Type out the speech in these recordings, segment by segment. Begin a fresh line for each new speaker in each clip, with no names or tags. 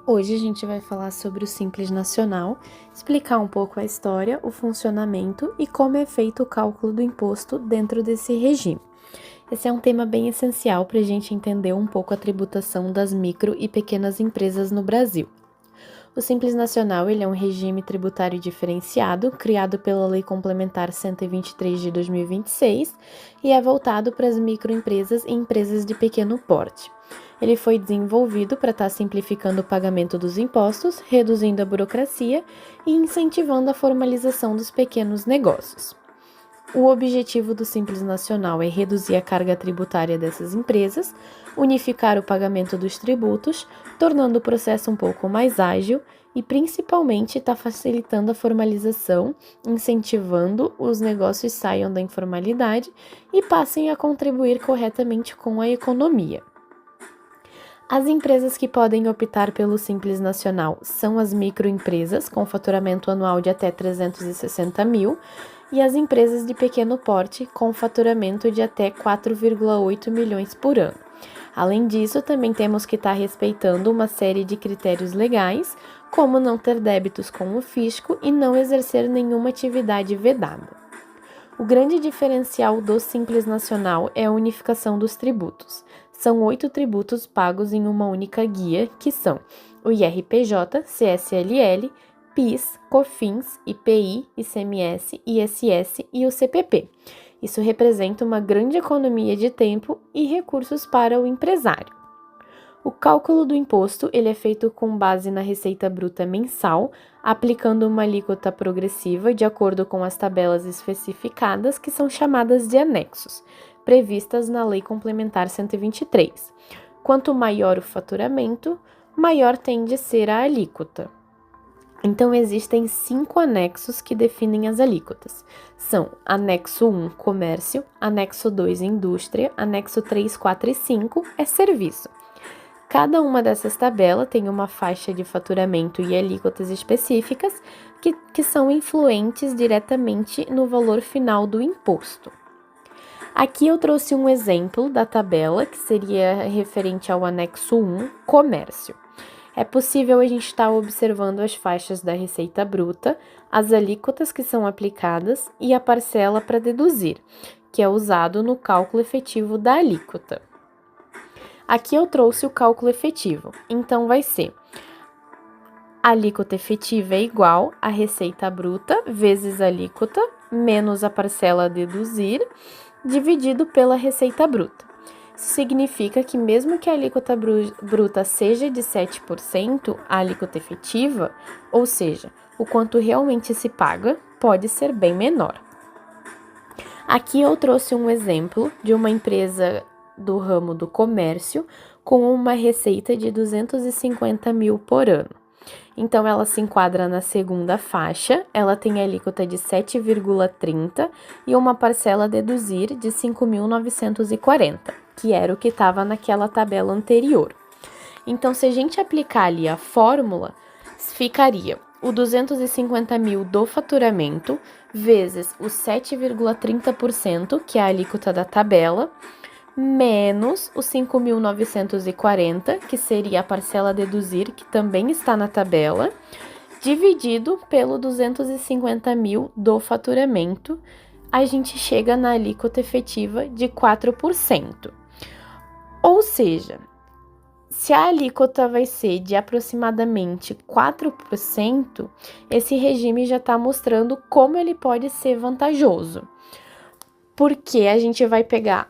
Hoje a gente vai falar sobre o Simples Nacional, explicar um pouco a história, o funcionamento e como é feito o cálculo do imposto dentro desse regime. Esse é um tema bem essencial para a gente entender um pouco a tributação das micro e pequenas empresas no Brasil. O Simples Nacional ele é um regime tributário diferenciado, criado pela Lei Complementar 123 de 2026 e é voltado para as microempresas e empresas de pequeno porte. Ele foi desenvolvido para estar simplificando o pagamento dos impostos, reduzindo a burocracia e incentivando a formalização dos pequenos negócios. O objetivo do Simples Nacional é reduzir a carga tributária dessas empresas, unificar o pagamento dos tributos, tornando o processo um pouco mais ágil e, principalmente, está facilitando a formalização, incentivando os negócios saiam da informalidade e passem a contribuir corretamente com a economia. As empresas que podem optar pelo Simples Nacional são as microempresas, com faturamento anual de até 360 mil, e as empresas de pequeno porte, com faturamento de até 4,8 milhões por ano. Além disso, também temos que estar respeitando uma série de critérios legais, como não ter débitos com o fisco e não exercer nenhuma atividade vedada. O grande diferencial do Simples Nacional é a unificação dos tributos. São 8 tributos pagos em uma única guia, que são o IRPJ, CSLL, PIS, COFINS, IPI, ICMS, ISS e o CPP. Isso representa uma grande economia de tempo e recursos para o empresário. O cálculo do imposto ele é feito com base na receita bruta mensal, aplicando uma alíquota progressiva de acordo com as tabelas especificadas, que são chamadas de anexos, previstas na Lei Complementar 123. Quanto maior o faturamento, maior tende a ser a alíquota. Então, existem 5 anexos que definem as alíquotas. São anexo 1, comércio, anexo 2, indústria, anexo 3, 4 e 5 é serviço. Cada uma dessas tabelas tem uma faixa de faturamento e alíquotas específicas que são influentes diretamente no valor final do imposto. Aqui eu trouxe um exemplo da tabela, que seria referente ao anexo 1, comércio. É possível a gente estar observando as faixas da receita bruta, as alíquotas que são aplicadas e a parcela para deduzir, que é usado no cálculo efetivo da alíquota. Aqui eu trouxe o cálculo efetivo, então vai ser a alíquota efetiva é igual à receita bruta vezes a alíquota menos a parcela a deduzir, dividido pela receita bruta. Isso significa que mesmo que a alíquota bruta seja de 7%, a alíquota efetiva, ou seja, o quanto realmente se paga, pode ser bem menor. Aqui eu trouxe um exemplo de uma empresa do ramo do comércio com uma receita de 250 mil por ano. Então, ela se enquadra na segunda faixa, ela tem a alíquota de 7,30 e uma parcela a deduzir de 5.940, que era o que estava naquela tabela anterior. Então, se a gente aplicar ali a fórmula, ficaria o 250 mil do faturamento vezes os 7,30%, que é a alíquota da tabela, menos os 5.940, que seria a parcela a deduzir, que também está na tabela, dividido pelo 250 mil do faturamento, a gente chega na alíquota efetiva de 4%. Ou seja, se a alíquota vai ser de aproximadamente 4%, esse regime já está mostrando como ele pode ser vantajoso. Porque a gente vai pegar,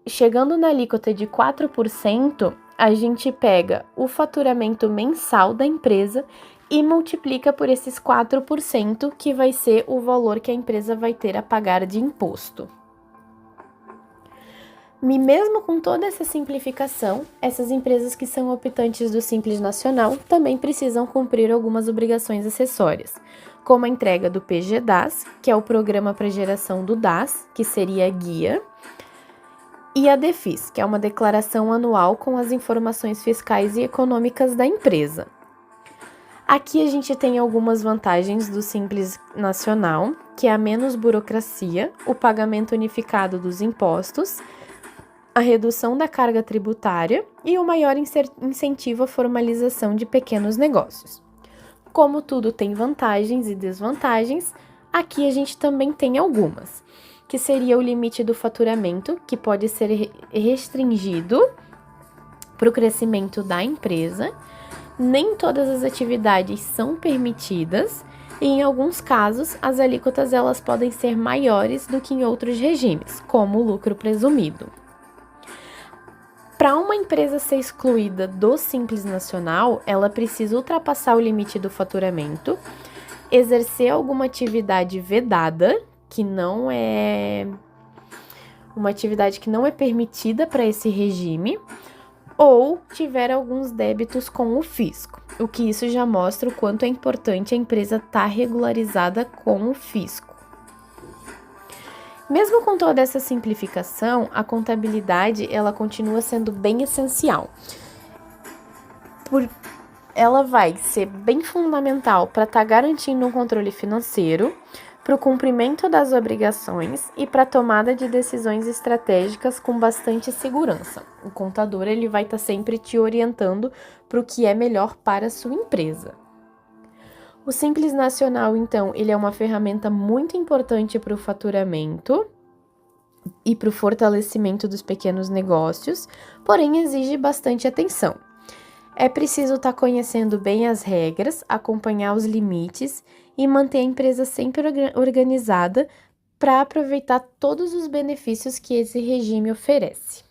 chegando na alíquota de 4%, a gente pega o faturamento mensal da empresa e multiplica por esses 4%, que vai ser o valor que a empresa vai ter a pagar de imposto. E mesmo com toda essa simplificação, essas empresas que são optantes do Simples Nacional também precisam cumprir algumas obrigações acessórias, como a entrega do PGDAS, que é o Programa para Geração do DAS, que seria a guia, e a DEFIS, que é uma declaração anual com as informações fiscais e econômicas da empresa. Aqui a gente tem algumas vantagens do Simples Nacional, que é a menos burocracia, o pagamento unificado dos impostos a redução da carga tributária e o maior incentivo à formalização de pequenos negócios. Como tudo tem vantagens e desvantagens, aqui a gente também tem algumas, que seria o limite do faturamento, que pode ser restringido para o crescimento da empresa. Nem todas as atividades são permitidas e, em alguns casos, as alíquotas elas podem ser maiores do que em outros regimes, como o lucro presumido. Para uma empresa ser excluída do Simples Nacional, ela precisa ultrapassar o limite do faturamento, exercer alguma atividade vedada, que não é uma atividade que não é permitida para esse regime, ou tiver alguns débitos com o fisco, o que isso já mostra o quanto é importante a empresa estar regularizada com o fisco. Mesmo com toda essa simplificação, a contabilidade ela continua sendo bem essencial. Ela vai ser bem fundamental para estar garantindo um controle financeiro, para o cumprimento das obrigações e para a tomada de decisões estratégicas com bastante segurança. O contador ele vai estar sempre te orientando para o que é melhor para a sua empresa. O Simples Nacional, então, ele é uma ferramenta muito importante para o faturamento e para o fortalecimento dos pequenos negócios, porém exige bastante atenção. É preciso estar conhecendo bem as regras, acompanhar os limites e manter a empresa sempre organizada para aproveitar todos os benefícios que esse regime oferece.